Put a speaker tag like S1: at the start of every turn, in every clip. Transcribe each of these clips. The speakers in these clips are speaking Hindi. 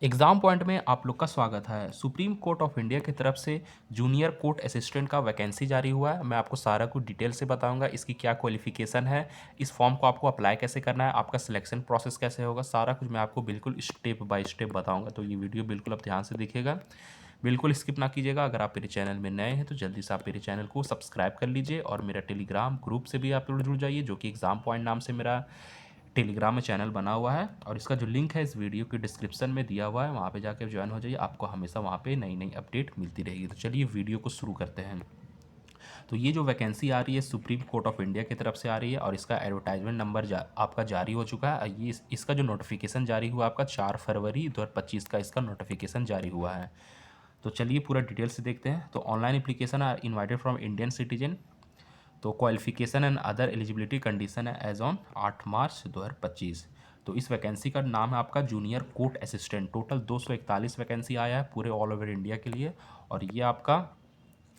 S1: एग्ज़ाम पॉइंट में आप लोग का स्वागत है। सुप्रीम कोर्ट ऑफ इंडिया की तरफ से जूनियर कोर्ट असिस्टेंट का वैकेंसी जारी हुआ है। मैं आपको सारा कुछ डिटेल से बताऊंगा, इसकी क्या क्वालिफ़िकेशन है, इस फॉर्म को आपको अप्लाई कैसे करना है, आपका सिलेक्शन प्रोसेस कैसे होगा, सारा कुछ मैं आपको बिल्कुल स्टेप बाय स्टेप बताऊंगा। तो ये वीडियो बिल्कुल आप ध्यान से देखिएगा, बिल्कुल स्किप ना कीजिएगा। अगर आप मेरे चैनल में नए हैं तो जल्दी से आप मेरे चैनल को सब्सक्राइब कर लीजिए और मेरा टेलीग्राम ग्रुप से भी आप लोग जुड़ जाइए, जो कि एग्ज़ाम पॉइंट नाम से मेरा टेलीग्राम में चैनल बना हुआ है। और इसका जो लिंक है इस वीडियो की डिस्क्रिप्शन में दिया हुआ है, वहाँ पे जाकर ज्वाइन हो जाइए। आपको हमेशा वहाँ पे नई नई अपडेट मिलती रहेगी। तो चलिए वीडियो को शुरू करते हैं। तो ये जो वैकेंसी आ रही है सुप्रीम कोर्ट ऑफ इंडिया की तरफ से आ रही है और इसका एडवर्टाइजमेंट नंबर आपका जारी हो चुका है। ये इसका जो नोटिफिकेशन जारी हुआ आपका 4 फरवरी 2025 का इसका नोटिफिकेशन जारी हुआ है। तो चलिए पूरा डिटेल से देखते हैं। तो online application are invited from Indian citizen. तो qualification and other eligibility condition है एज ऑन 8 मार्च 2025। तो इस वैकेंसी का नाम है आपका junior court assistant. Total 241 vacancy आया है पूरे ऑल ओवर इंडिया के लिए। और ये आपका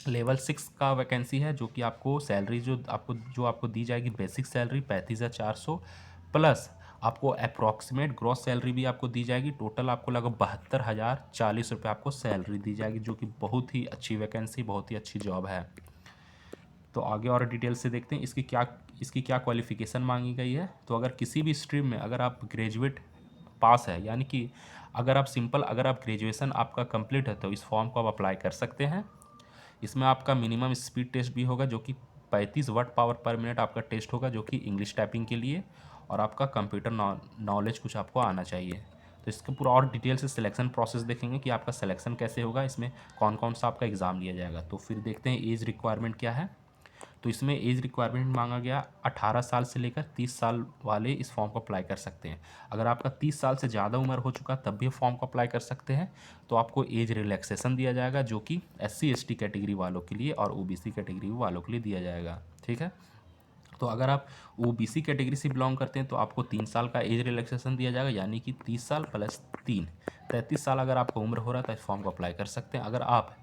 S1: लेवल 6 का वैकेंसी है, जो कि आपको सैलरी जो आपको दी जाएगी बेसिक सैलरी 35,400 प्लस आपको अप्रॉक्सीमेट ग्रॉस सैलरी भी आपको दी जाएगी। टोटल आपको लगभग 72,040 रुपये आपको सैलरी दी जाएगी, जो कि बहुत ही अच्छी वैकेंसी, बहुत ही अच्छी जॉब है। तो आगे और डिटेल से देखते हैं इसकी क्या क्वालिफ़िकेशन मांगी गई है। तो अगर किसी भी स्ट्रीम में अगर आप ग्रेजुएट पास है, यानी कि अगर आप ग्रेजुएशन आपका कंप्लीट है, तो इस फॉर्म को आप अप्लाई कर सकते हैं। इसमें आपका मिनिमम स्पीड टेस्ट भी होगा, जो कि 35 वाट पावर पर मिनट आपका टेस्ट होगा, जो कि इंग्लिश टाइपिंग के लिए। और आपका कंप्यूटर नॉलेज कुछ आपको आना चाहिए। तो इसका पूरा और डिटेल से सिलेक्शन प्रोसेस देखेंगे कि आपका सिलेक्शन कैसे होगा, इसमें कौन कौन सा आपका एग्ज़ाम लिया जाएगा। तो फिर देखते हैं एज रिक्वायरमेंट क्या है। तो इसमें एज रिक्वायरमेंट मांगा गया 18 साल से लेकर 30 साल वाले इस फॉर्म को अप्लाई कर सकते हैं। अगर आपका 30 साल से ज़्यादा उम्र हो चुका तब भी फॉर्म को अप्लाई कर सकते हैं। तो आपको एज रिलैक्सेशन दिया जाएगा, जो कि SC ST कैटेगरी वालों के लिए और OBC कैटेगरी वालों के लिए दिया जाएगा। ठीक है। तो अगर आप OBC कैटेगरी से बिलोंग करते हैं तो आपको 3 साल का एज रिलैक्सेशन दिया जाएगा, यानी कि 30 साल प्लस 3 33 साल अगर आपका उम्र हो रहा है तो इस फॉर्म को अप्लाई कर सकते हैं। अगर आप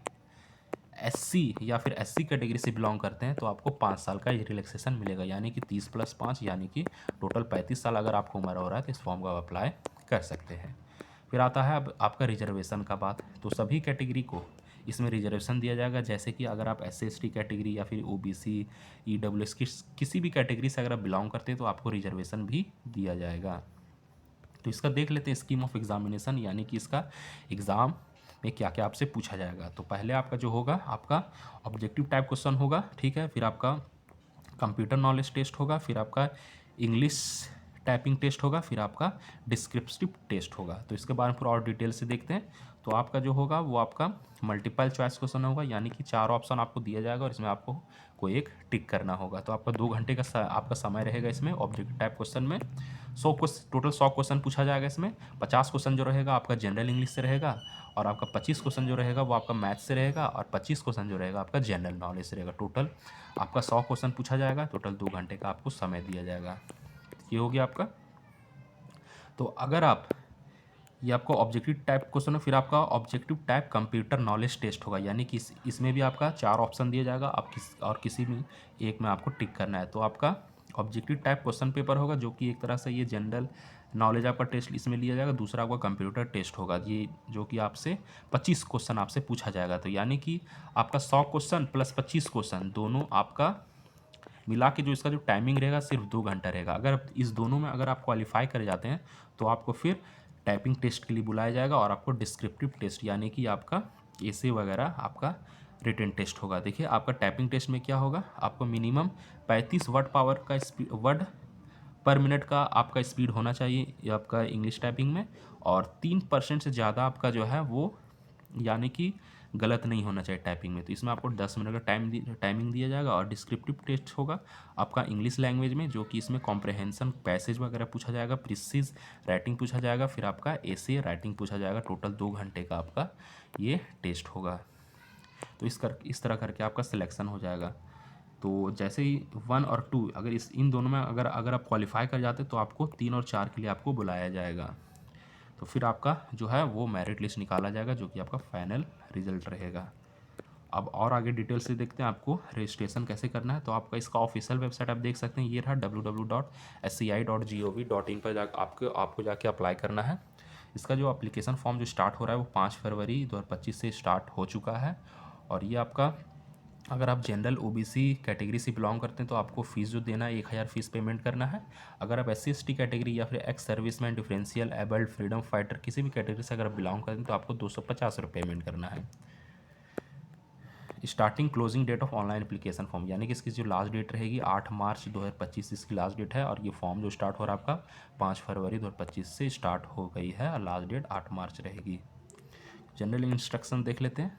S1: SC या फिर SC कैटेगरी से बिलोंग करते हैं तो आपको 5 साल का ये रिलैक्सेशन मिलेगा, यानी कि 30 + 5 यानी कि टोटल 35 साल अगर आपको उम्र हो रहा है तो इस फॉर्म का आप अप्लाई कर सकते हैं। फिर आता है अब आपका रिजर्वेशन का बात। तो सभी कैटेगरी को इसमें रिजर्वेशन दिया जाएगा, जैसे कि अगर आप SC ST कैटेगरी या फिर OBC EWS किसी भी कैटेगरी से अगर आप बिलोंग करते हैं तो आपको रिजर्वेशन भी दिया जाएगा। तो इसका देख लेते हैं स्कीम ऑफ एग्जामिनेशन, यानी कि इसका एग्ज़ाम में क्या क्या आपसे पूछा जाएगा। तो पहले आपका जो होगा आपका ऑब्जेक्टिव टाइप क्वेश्चन होगा, ठीक है। फिर आपका कंप्यूटर नॉलेज टेस्ट होगा, फिर आपका इंग्लिश टाइपिंग टेस्ट होगा, फिर आपका डिस्क्रिप्टिव टेस्ट होगा। तो इसके बारे में पूरा और डिटेल से देखते हैं। तो आपका जो होगा वो आपका मल्टीपल चॉइस क्वेश्चन होगा, यानी कि 4 ऑप्शन आपको दिया जाएगा और इसमें आपको कोई एक टिक करना होगा। तो आपका 2 घंटे का आपका समय रहेगा इसमें ऑब्जेक्टिव टाइप क्वेश्चन में। 100 क्वेश्चन पूछा जाएगा इसमें। 50 क्वेश्चन जो रहेगा आपका जनरल इंग्लिश से रहेगा, और आपका 25 क्वेश्चन जो रहेगा वो आपका मैथ्स से रहेगा, और 25 क्वेश्चन जो रहेगा आपका जनरल नॉलेज से रहेगा। टोटल आपका 100 क्वेश्चन पूछा जाएगा। टोटल 2 घंटे का आपको समय दिया जाएगा। ये हो गया आपका। तो अगर आप ये आपका ऑब्जेक्टिव टाइप क्वेश्चन है, फिर आपका objective type computer knowledge test होगा, यानी कि इसमें भी आपका 4 ऑप्शन दिया जाएगा। आप किसी भी एक में आपको टिक करना है। तो आपका ऑब्जेक्टिव टाइप क्वेश्चन पेपर होगा, जो कि एक तरह से ये जनरल नॉलेज आपका टेस्ट इसमें लिया जाएगा। दूसरा आपका कंप्यूटर टेस्ट होगा, ये जो कि आपसे 25 क्वेश्चन आपसे पूछा जाएगा। तो यानी कि आपका 100 क्वेश्चन प्लस 25 क्वेश्चन दोनों आपका मिला के जो इसका जो टाइमिंग रहेगा सिर्फ 2 घंटा रहेगा। अगर इस दोनों में अगर आप क्वालिफाई कर जाते हैं तो आपको फिर टाइपिंग टेस्ट के लिए बुलाया जाएगा, और आपको डिस्क्रिप्टिव टेस्ट यानी कि आपका ऐसे वगैरह आपका रिटन टेस्ट होगा। देखिए आपका टाइपिंग टेस्ट में क्या होगा, आपको मिनिमम 35 वर्ड पावर का वर्ड पर मिनट का आपका स्पीड होना चाहिए ये आपका इंग्लिश टाइपिंग में, और 3% से ज़्यादा आपका जो है वो यानी कि गलत नहीं होना चाहिए टाइपिंग में। तो इसमें आपको 10 मिनट का टाइमिंग दिया जाएगा। और डिस्क्रिप्टिव टेस्ट होगा आपका इंग्लिश लैंग्वेज में, जो कि इसमें कॉम्प्रहेंसन पैसेज वगैरह पूछा जाएगा, प्रिसीज राइटिंग पूछा जाएगा, फिर आपका ऐसे राइटिंग पूछा जाएगा। टोटल 2 घंटे का आपका ये टेस्ट होगा। तो इस तरह करके आपका सिलेक्शन हो जाएगा। तो जैसे ही 1 और 2 अगर इन दोनों में अगर अगर आप क्वालिफाई कर जाते तो आपको 3 और 4 के लिए आपको बुलाया जाएगा। तो फिर आपका जो है वो मेरिट लिस्ट निकाला जाएगा, जो कि आपका फाइनल रिजल्ट रहेगा। अब और आगे डिटेल से देखते हैं आपको रजिस्ट्रेशन कैसे करना है। तो आपका इसका ऑफिशियल वेबसाइट आप देख सकते हैं, ये रहा www.sci.gov.in पर आपको जाके अप्लाई करना है। इसका जो एप्लीकेशन फॉर्म जो स्टार्ट हो रहा है वो 5 फरवरी 2025 से स्टार्ट हो चुका है। और ये आपका, अगर आप जनरल ओबीसी कैटेगरी से बिलोंग करते हैं तो आपको फ़ीस जो देना है 1000 फीस पेमेंट करना है। अगर आप SC/ST कैटेगरी या फिर ex serviceman, differential, abled, freedom fighter किसी भी कैटेगरी से अगर आप बिलोंग करते हैं तो आपको 250 रुपये पेमेंट करना है। Starting closing date of online application form, यानी कि इसकी जो लास्ट डेट रहेगी 8 मार्च 2025 इसकी लास्ट डेट है। और ये फॉर्म जो स्टार्ट हो रहा है आपका 5 फरवरी 2025 से स्टार्ट हो गई है और लास्ट डेट 8 मार्च रहेगी। जनरल इंस्ट्रक्शन देख लेते हैं।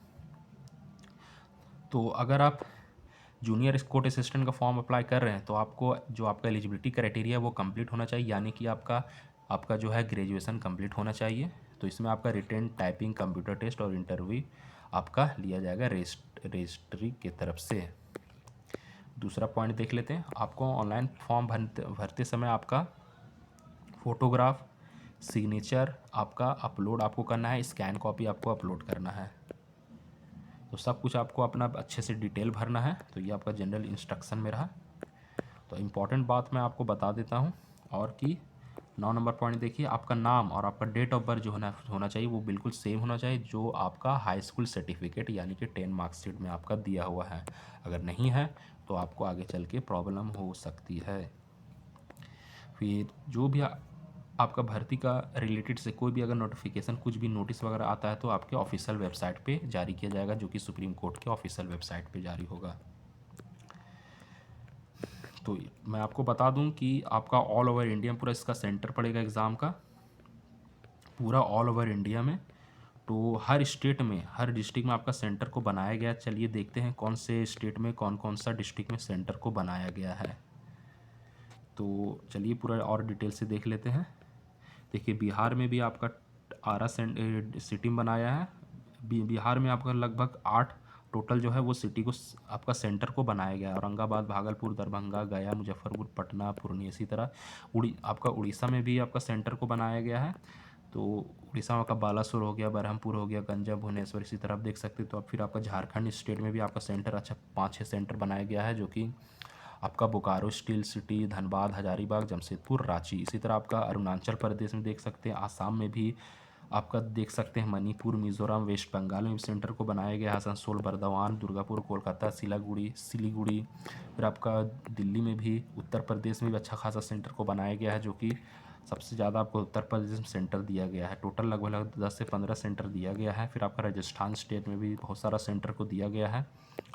S1: तो अगर आप जूनियर कोर्ट असिस्टेंट का फॉर्म अप्लाई कर रहे हैं तो आपको जो आपका एलिजिबिलिटी क्राइटेरिया है वो कंप्लीट होना चाहिए, यानी कि आपका आपका जो है ग्रेजुएशन कंप्लीट होना चाहिए। तो इसमें आपका रिटेन, टाइपिंग, कंप्यूटर टेस्ट और इंटरव्यू आपका लिया जाएगा रजिस्ट्री की तरफ से। दूसरा पॉइंट देख लेते हैं। आपको ऑनलाइन फॉर्म भरते समय आपका फ़ोटोग्राफ, सिग्नेचर आपका अपलोड आपको करना है, स्कैन कॉपी आपको अपलोड करना है। तो सब कुछ आपको अपना अच्छे से डिटेल भरना है। तो ये आपका जनरल इंस्ट्रक्शन में रहा। तो इम्पॉर्टेंट बात मैं आपको बता देता हूँ और कि 9 नंबर पॉइंट देखिए, आपका नाम और आपका डेट ऑफ बर्थ जो होना चाहिए वो बिल्कुल सेम होना चाहिए जो आपका हाई स्कूल सर्टिफिकेट यानी कि 10 मार्क्सशीट में आपका दिया हुआ है। अगर नहीं है तो आपको आगे चल के प्रॉब्लम हो सकती है। फिर जो भी आपका भर्ती का रिलेटेड से कोई भी अगर नोटिफिकेशन, कुछ भी नोटिस वगैरह आता है तो आपके ऑफिशियल वेबसाइट पे जारी किया जाएगा, जो कि सुप्रीम कोर्ट के ऑफिशियल वेबसाइट पे जारी होगा। तो मैं आपको बता दूं कि आपका ऑल ओवर इंडिया पूरा इसका सेंटर पड़ेगा एग्ज़ाम का, पूरा ऑल ओवर इंडिया में। तो हर स्टेट में, हर डिस्ट्रिक्ट में आपका सेंटर को बनाया गया। चलिए देखते हैं कौन से स्टेट में कौन कौन सा डिस्ट्रिक्ट में सेंटर को बनाया गया है। तो चलिए पूरा और डिटेल से देख लेते हैं। देखिए बिहार में भी आपका आरा सिटी में बनाया है। बिहार में आपका लगभग 8 टोटल जो है वो सिटी को आपका सेंटर को बनाया गया है। औरंगाबाद, भागलपुर, दरभंगा, गया, मुजफ्फरपुर, पटना, पूर्णिया, इसी तरह आपका उड़ीसा में भी आपका सेंटर को बनाया गया है। तो उड़ीसा में आपका बालासोर हो गया, बरहमपुर हो गया, गंजा, भुवनेश्वर, इसी तरह आप देख सकते हैं। तो अब फिर आपका झारखंड स्टेट में भी आपका सेंटर अच्छा 5-6 सेंटर बनाया गया है, जो कि आपका बोकारो स्टील सिटी, धनबाद, हजारीबाग, जमशेदपुर, रांची। इसी तरह आपका अरुणाचल प्रदेश में देख सकते हैं, आसाम में भी आपका देख सकते हैं, मणिपुर, मिजोरम, वेस्ट बंगाल में भी सेंटर को बनाया गया है, आसनसोल, बर्दवान, दुर्गापुर, कोलकाता, सिलीगुड़ी। फिर आपका दिल्ली में भी, उत्तर प्रदेश में भी अच्छा खासा सेंटर को बनाया गया है, जो कि सबसे ज़्यादा आपको उत्तर प्रदेश में सेंटर दिया गया है। टोटल लगभग 10 से 15 सेंटर दिया गया है। फिर आपका राजस्थान स्टेट में भी बहुत सारा सेंटर को दिया गया है,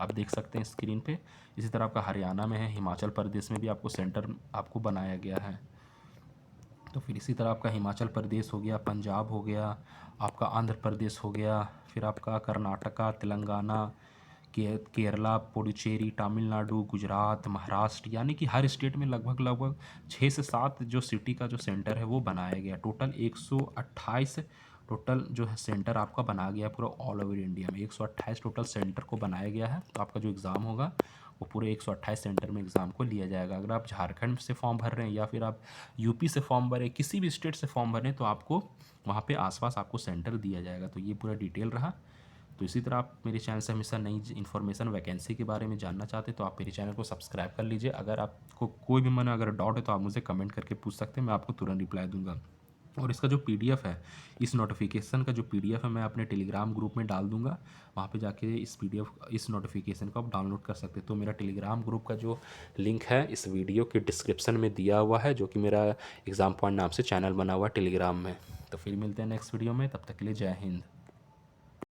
S1: आप देख सकते हैं स्क्रीन पे। इसी तरह आपका हरियाणा में है, हिमाचल प्रदेश में भी आपको सेंटर आपको बनाया गया है। तो फिर इसी तरह आपका हिमाचल प्रदेश हो गया, पंजाब हो गया, आपका आंध्र प्रदेश हो गया, फिर आपका कर्नाटका, तेलंगाना, केरला, पुडुचेरी, तमिलनाडु, गुजरात, महाराष्ट्र, यानी कि हर स्टेट में लगभग 6 से 7 जो सिटी का जो सेंटर है वो बनाया गया। टोटल 128 टोटल जो है सेंटर आपका बना गया पूरा ऑल ओवर इंडिया में। 128 टोटल सेंटर को बनाया गया है। तो आपका जो एग्ज़ाम होगा वो पूरे 128 सेंटर में एग्ज़ाम को लिया जाएगा। अगर आप झारखंड से फॉर्म भर रहे हैं या फिर आप यूपी से फॉर्म भरें, किसी भी स्टेट से फॉर्म भरें, तो आपको वहाँ पे आसपास आपको सेंटर दिया जाएगा। तो ये पूरा डिटेल रहा। तो इसी तरह आप मेरे चैनल से हमेशा नई इन्फॉर्मेशन वैकेंसी के बारे में जानना चाहते हैं तो आप मेरे चैनल को सब्सक्राइब कर लीजिए। अगर आपको कोई भी मन अगर डाउट है तो आप मुझे कमेंट करके पूछ सकते हैं, मैं आपको तुरंत रिप्लाई दूंगा। और इसका जो पीडीएफ है, इस नोटिफिकेशन का जो पीडीएफ है मैं अपने टेलीग्राम ग्रुप में डाल दूंगा। वहाँ पे जाके इस पीडीएफ, इस नोटिफिकेशन को आप डाउनलोड कर सकते हैं। तो मेरा टेलीग्राम ग्रुप का जो लिंक है इस वीडियो के डिस्क्रिप्शन में दिया हुआ है, जो कि मेरा एग्ज़ाम पॉइंट नाम से चैनल बना हुआ है टेलीग्राम में। तो फिर मिलते हैं नेक्स्ट वीडियो में, तब तक के लिए जय हिंद।